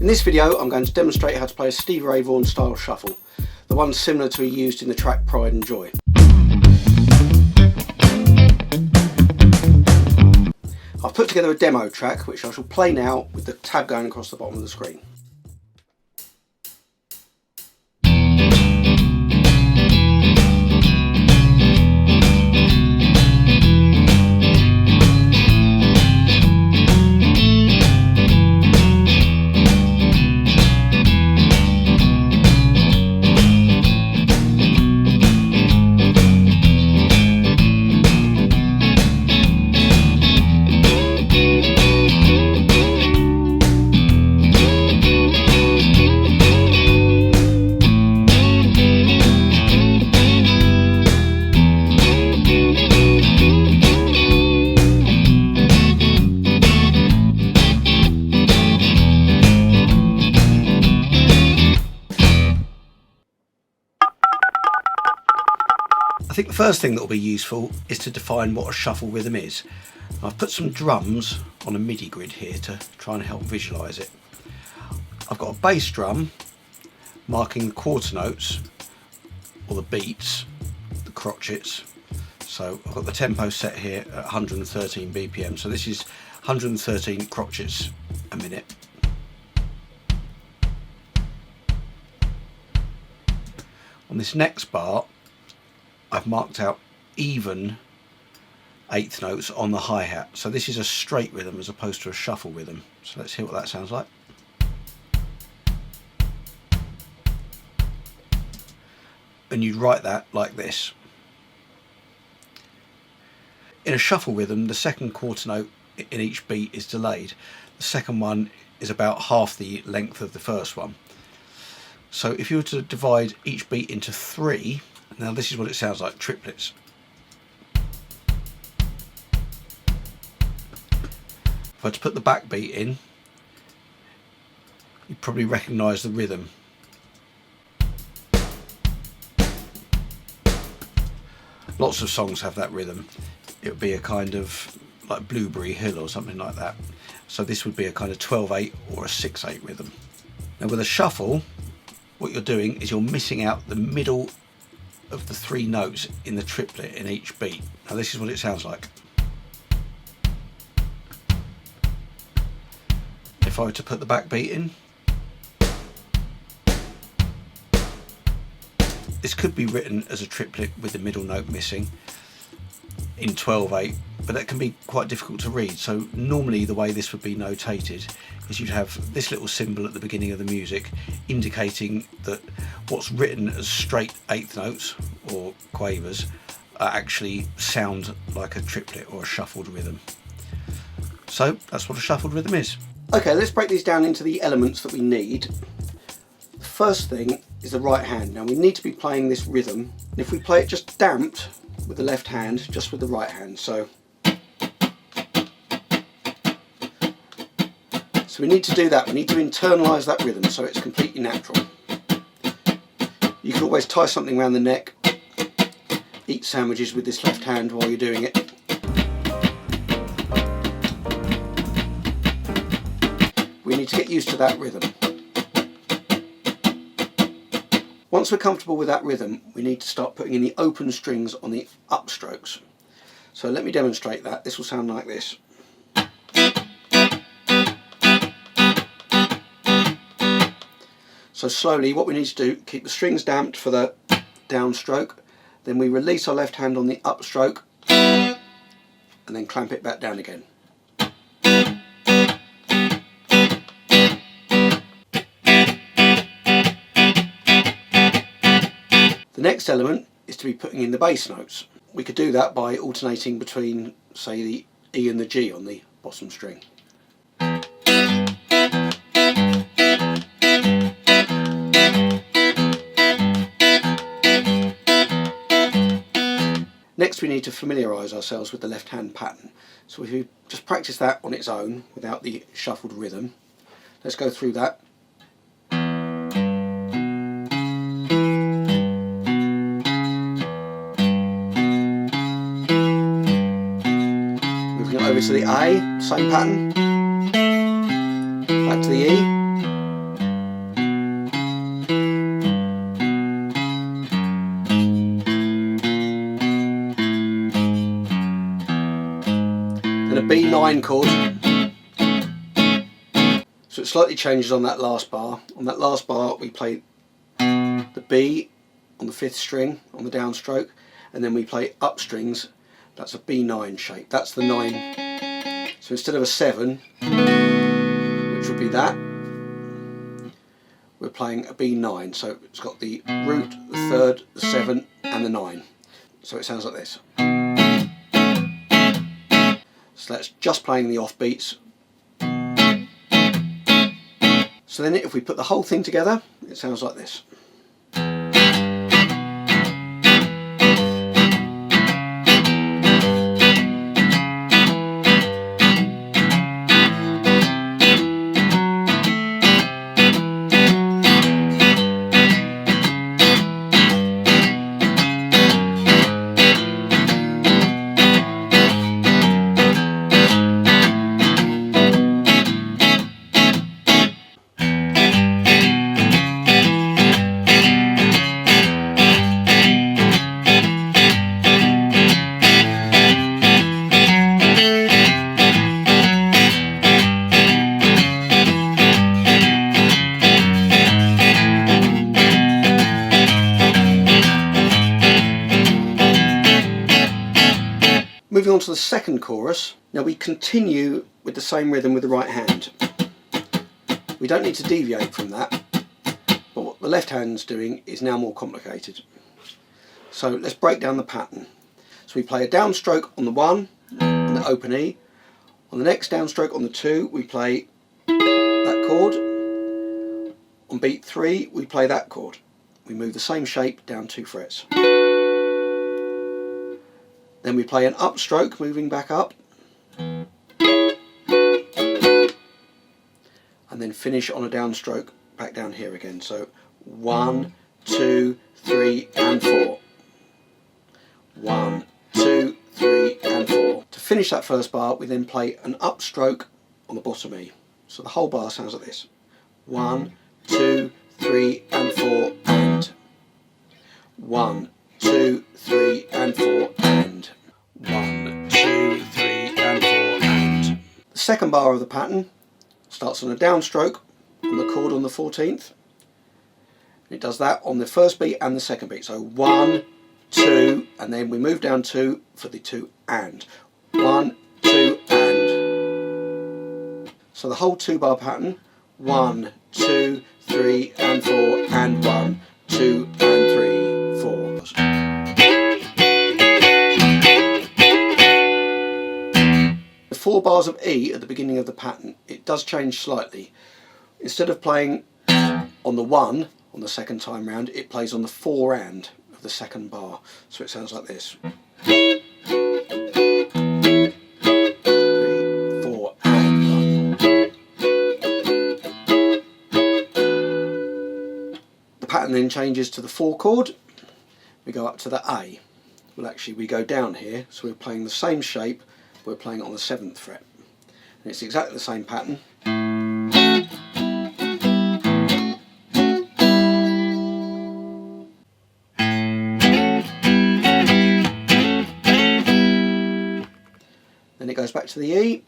In this video I'm going to demonstrate how to play a Stevie Ray Vaughan style shuffle, the one similar to he used in the track Pride and Joy. I've put together a demo track which I shall play now with the tab going across the bottom of the screen. I think the first thing that will be useful is to define what a shuffle rhythm is. I've put some drums on a MIDI grid here to try and help visualise it. I've got a bass drum marking the quarter notes, or the beats, the crotchets. So I've got the tempo set here at 113 BPM, so this is 113 crotchets a minute. On this next bar I've marked out even eighth notes on the hi-hat, so this is a straight rhythm as opposed to a shuffle rhythm. So let's hear what that sounds like. And you'd write that like this. In a shuffle rhythm, the second quarter note in each beat is delayed. The second one is about half the length of the first one. So if you were to divide each beat into three, now this is what it sounds like, triplets. If I had to put the backbeat in, you'd probably recognise the rhythm. Lots of songs have that rhythm. It would be a kind of like Blueberry Hill or something like that. So this would be a kind of 12/8 or a 6/8 rhythm. Now with a shuffle, what you're doing is you're missing out the middle of the three notes in the triplet in each beat. Now this is what it sounds like. If I were to put the backbeat in, this could be written as a triplet with the middle note missing in 12/8, but that can be quite difficult to read. So normally the way this would be notated is you'd have this little symbol at the beginning of the music indicating that what's written as straight eighth notes or quavers actually sound like a triplet or a shuffled rhythm. So that's what a shuffled rhythm is. Okay, let's break these down into the elements that we need. The first thing is the right hand. Now we need to be playing this rhythm, and if we play it just damped with the left hand, just with the right hand. So we need to do that. We need to internalise that rhythm so it's completely natural. You can always tie something around the neck, eat sandwiches with this left hand while you're doing it. We need to get used to that rhythm. Once we're comfortable with that rhythm, we need to start putting in the open strings on the upstrokes. So let me demonstrate that. This will sound like this. So slowly, what we need to do, keep the strings damped for the downstroke, then we release our left hand on the upstroke, and then clamp it back down again. The next element is to be putting in the bass notes. We could do that by alternating between, say, the E and the G on the bottom string. Next we need to familiarise ourselves with the left hand pattern. So if we just practice that on its own without the shuffled rhythm, let's go through that. Moving over to the A, same pattern, back to the E, 9 chord. So it slightly changes on that last bar. On that last bar we play the B on the 5th string on the downstroke, and then we play up strings. That's a B9 shape. That's the 9. So instead of a 7, which would be that, we're playing a B9. So it's got the root, the 3rd, the 7 and the 9. So it sounds like this. So that's just playing the off beats. So then if we put the whole thing together, it sounds like this. Moving on to the second chorus. Now we continue with the same rhythm with the right hand. We don't need to deviate from that, but what the left hand's doing is now more complicated. So let's break down the pattern. So we play a downstroke on the 1 and the open E. On the next downstroke on the 2 we play that chord. On beat 3 we play that chord. We move the same shape down 2 frets. Then we play an upstroke, moving back up, and then finish on a downstroke back down here again. So 1, 2, 3 and 4. 1, 2, 3 and 4. To finish that first bar we then play an upstroke on the bottom E. So the whole bar sounds like this. 1, 2, 3 and 4 and 1, 2, 3 and 4 and 1, 2, 3 and 4 and. The second bar of the pattern starts on a downstroke on the chord on the 14th. It does that on the first beat and the second beat. So 1, 2 and then we move down 2 for the 2 and. 1, 2 and. So the whole 2 bar pattern, 1, 2, 3 and 4 and 1, 2 and 3, 4. The 4 bars of E at the beginning of the pattern, it does change slightly. Instead of playing on the 1 on the second time round, it plays on the 4 and of the second bar. So it sounds like this. 3, 4 and 1. The pattern then changes to the 4 chord. We go up to the A. Well, actually we go down here, so we're playing the same shape. We're playing it on the 7th fret. And it's exactly the same pattern. Then it goes back to the E.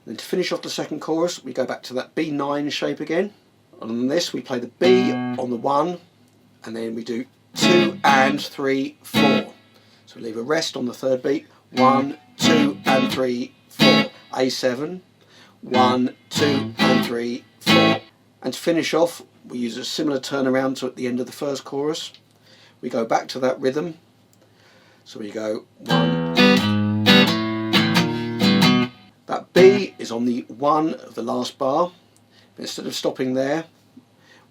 Then to finish off the second chorus, we go back to that B9 shape again. And on this we play the B on the 1, and then we do 2 and 3, 4. So we leave a rest on the 3rd beat. 1, 2 and 3, 4. A7. 1, 2 and 3, 4. And to finish off, we use a similar turnaround to at the end of the first chorus. We go back to that rhythm. So we go 1. That B is on the 1 of the last bar. But instead of stopping there,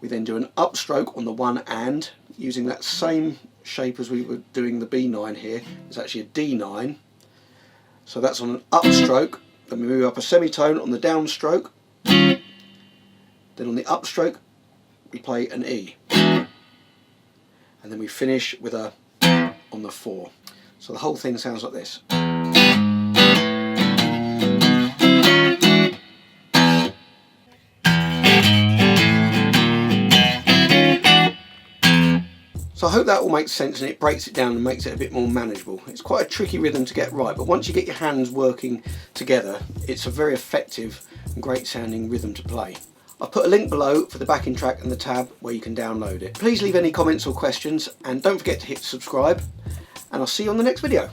we then do an upstroke on the 1 and, using that same shape as we were doing the B9 here. It's actually a D9. So that's on an upstroke. Then we move up a semitone on the downstroke. Then on the upstroke we play an E. And then we finish with a on the 4. So the whole thing sounds like this. So I hope that all makes sense and it breaks it down and makes it a bit more manageable. It's quite a tricky rhythm to get right, but once you get your hands working together, it's a very effective and great sounding rhythm to play. I'll put a link below for the backing track and the tab where you can download it. Please leave any comments or questions and don't forget to hit subscribe, and I'll see you on the next video.